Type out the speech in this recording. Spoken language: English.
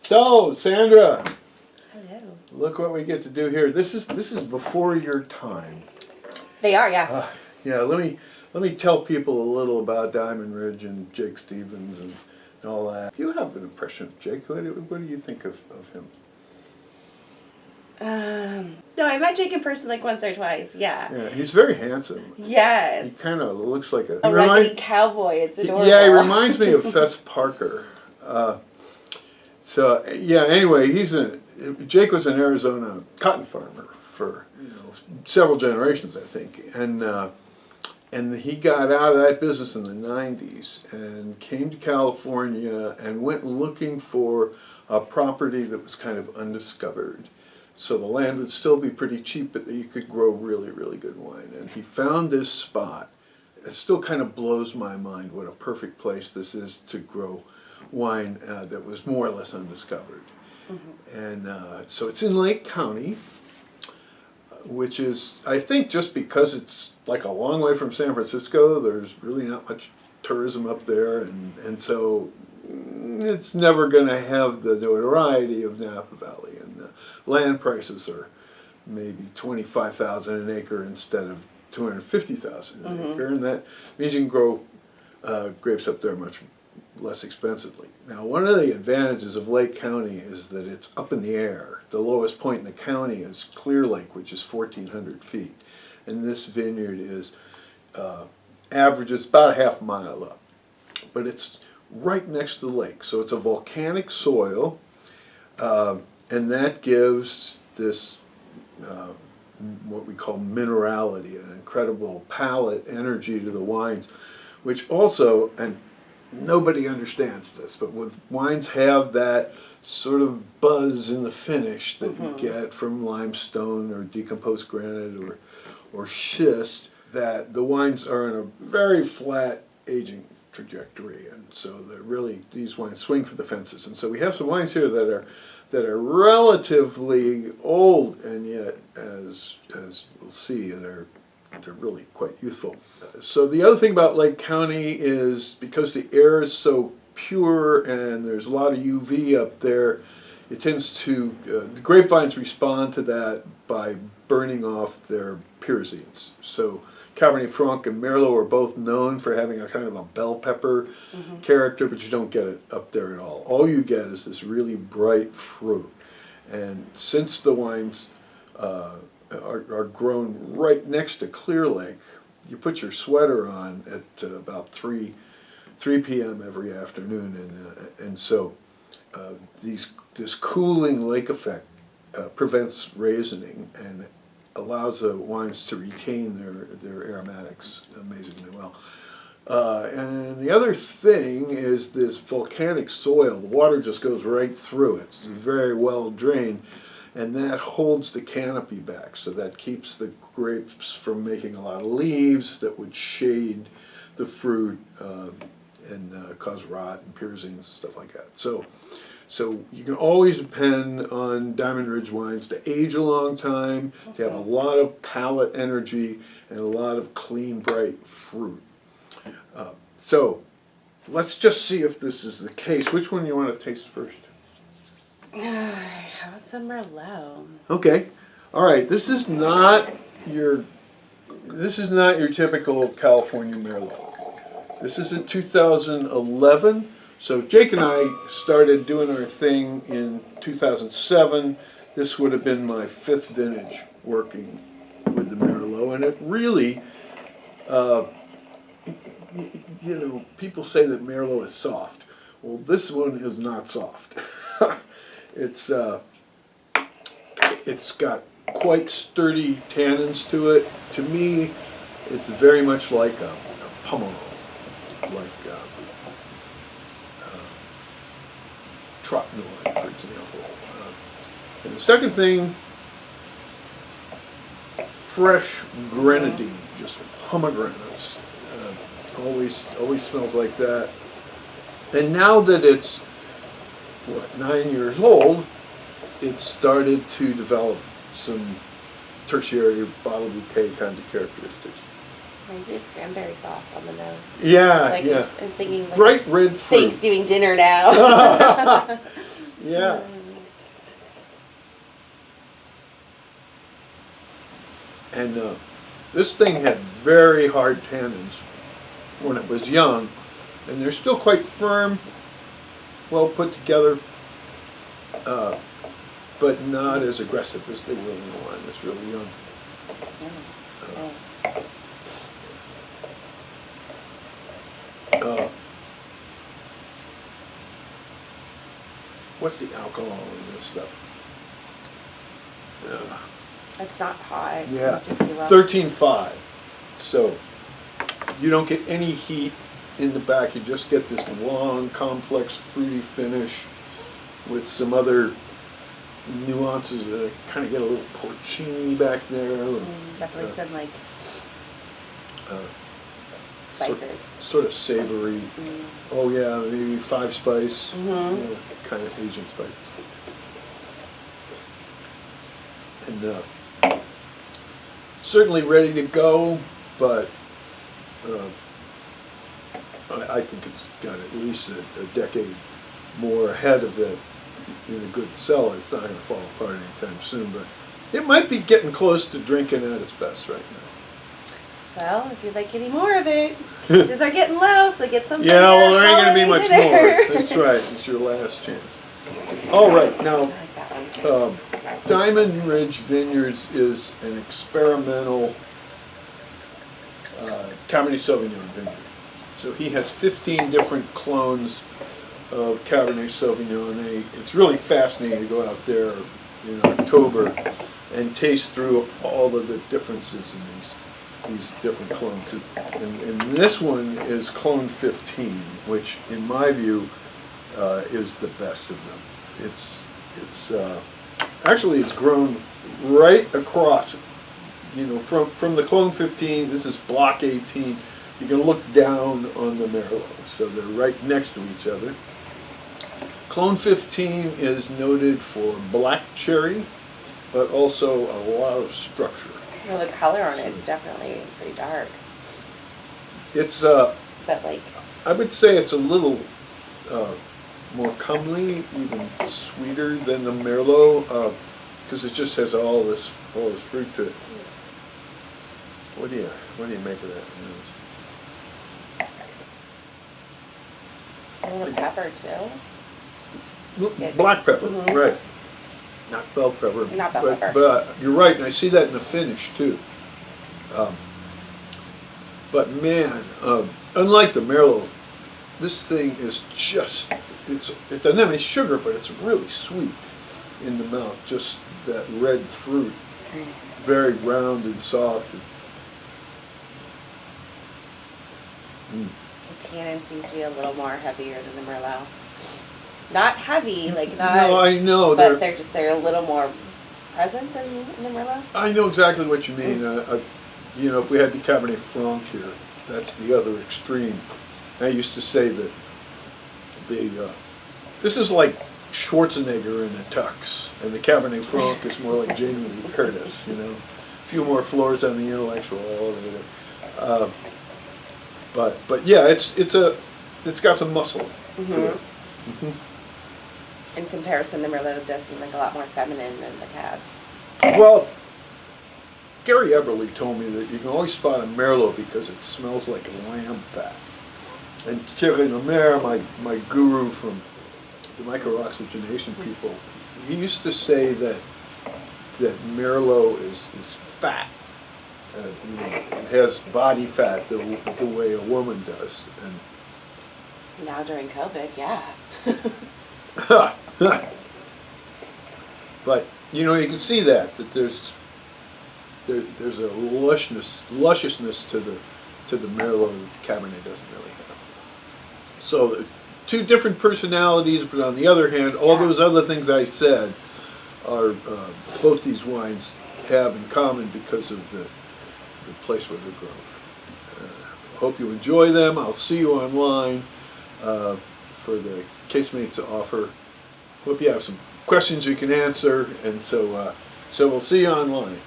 So, Sandra, Hello. look what we get to do here. This is before your time. They are, yes. Yeah, let me tell people a little about Diamond Ridge and Jake Stevens and all that. Do you have an impression of Jake? What do you think of him? No, I met Jake in person like once or twice. Yeah. Yeah, he's very handsome. Yes. He kind of looks like a ruggedy cowboy. It's adorable. Yeah, he reminds me of Fess Parker. Anyway, Jake was an Arizona cotton farmer for several generations, I think, and he got out of that business in the 90s and came to California and went looking for a property that was kind of undiscovered. So the land would still be pretty cheap, but you could grow really, really good wine. And he found this spot. It still kind of blows my mind what a perfect place this is to grow wine that was more or less undiscovered. Mm-hmm. And so it's in Lake County, which is, I think, just because it's like a long way from San Francisco, there's really not much tourism up there, and so it's never going to have the notoriety of Napa Valley, and the land prices are maybe $25,000 an acre instead of $250,000 an acre, and that means you can grow grapes up there much less expensively. Now, one of the advantages of Lake County is that it's up in the air. The lowest point in the county is Clear Lake, which is 1,400 feet, and this vineyard is averages about a half mile up, but it's right next to the lake, so it's a volcanic soil, and that gives this what we call minerality, an incredible palate energy to the wines, which also, and nobody understands this, but with wines have that sort of buzz in the finish that you get from limestone or decomposed granite or schist, that the wines are in a very flat aging trajectory, and so these wines swing for the fences. And so we have some wines here that are relatively old, and yet, as we'll see, they're really quite youthful. So the other thing about Lake County is because the air is so pure and there's a lot of UV up there, it tends to, the grapevines respond to that by burning off their pyrazines. So Cabernet Franc and Merlot are both known for having a kind of a bell pepper character, but you don't get it up there at all. All you get is this really bright fruit. And since the wines are grown right next to Clear Lake, you put your sweater on at about 3 p.m. every afternoon, and so this cooling lake effect prevents raisoning and allows the wines to retain their aromatics amazingly well. And the other thing is this volcanic soil. The water just goes right through it. It's very well drained, and that holds the canopy back, so that keeps the grapes from making a lot of leaves that would shade the fruit and cause rot and pyrazines, stuff like that. So you can always depend on Diamond Ridge wines to age a long time, to have a lot of palate energy, and a lot of clean, bright fruit. So let's just see if this is the case. Which one do you want to taste first? How about some Merlot? Okay. All right. This is not your typical California Merlot. This is in 2011. So Jake and I started doing our thing in 2007. This would have been my 5th vintage working with the Merlot, and it really, people say that Merlot is soft. Well, this one is not soft. It's got quite sturdy tannins to it. To me, it's very much like a Pomerol, like Trotanoy, for example. And the second thing, fresh grenadine, just pomegranates. Always smells like that. And now that it's 9 years old, it started to develop some tertiary bottle bouquet kinds of characteristics. Reminds me of cranberry sauce on the nose. Yeah, like yeah. I'm thinking like bright red fruit. Thanksgiving dinner now. Yeah. And this thing had very hard tannins when it was young, and they're still quite firm, well put together, but not as aggressive as they were when the wine was really young. It's nice. What's the alcohol in this stuff? It's not hot. It Yeah, must be low. 13.5. So you don't get any heat in the back. You just get this long, complex, fruity finish with some other nuances. Kind of get a little porcini back there. Definitely some like Uh, spices. Sort of savory. Oh yeah, maybe 5 spice. Mhm. Kind of Asian spices. And certainly ready to go, but I think it's got at least a decade more ahead of it in a good cellar. It's not going to fall apart anytime soon, but it might be getting close to drinking at its best right now. Well, if you'd like any more of it, cases are getting low, so get some. Yeah, well, there ain't going to be much holiday dinner. more. That's right. It's your last chance. All right, I now, like that one. Diamond Ridge Vineyards is an experimental Cabernet Sauvignon vineyard. So he has 15 different clones of Cabernet Sauvignon. It's really fascinating to go out there in October and taste through all of the differences in these different clones. And this one is clone 15, which in my view is the best of them. It's actually it's grown right across, from the clone 15. This is block 18. You can look down on the Merlot, so they're right next to each other. Clone 15 is noted for black cherry, but also a lot of structure. Well, the color on it's definitely pretty dark, It's but like I would say it's a little more comely, even sweeter than the Merlot, because it just has all this fruit to it. What do you make of that? a little pepper too. Black pepper, Mhm. right? Not bell pepper. Not bell but, pepper. But you're right, and I see that in the finish too. But man, unlike the Merlot, this thing is it doesn't have any sugar, but it's really sweet in the mouth. Just that red fruit, very round and soft. The tannins seem to be a little more heavier than the Merlot. Not heavy, like not. No, I know. But they're a little more present than in the Merlot. I know exactly what you mean. If we had the Cabernet Franc here, that's the other extreme. I used to say that this is like Schwarzenegger in a tux, and the Cabernet Franc is more like Jamie Lee Curtis. A few more floors on the intellectual elevator. But yeah, it's got some muscle to it. Mm-hmm. In comparison, the Merlot does seem like a lot more feminine than the Cab. Well, Gary Eberly told me that you can always spot a Merlot because it smells like lamb fat. And Thierry Lemaire, my guru from the microoxygenation people, he used to say that Merlot is fat. It has body fat the way a woman does. And Now during COVID, yeah. but you can see that there's a lusciousness to the Merlot that the Cabernet doesn't really have. So two different personalities, but on the other hand, all those other things I said are both these wines have in common because of the place where they're grown. Hope you enjoy them. I'll see you online for the Casemates offer. Hope you have some questions you can answer, and so we'll see you online.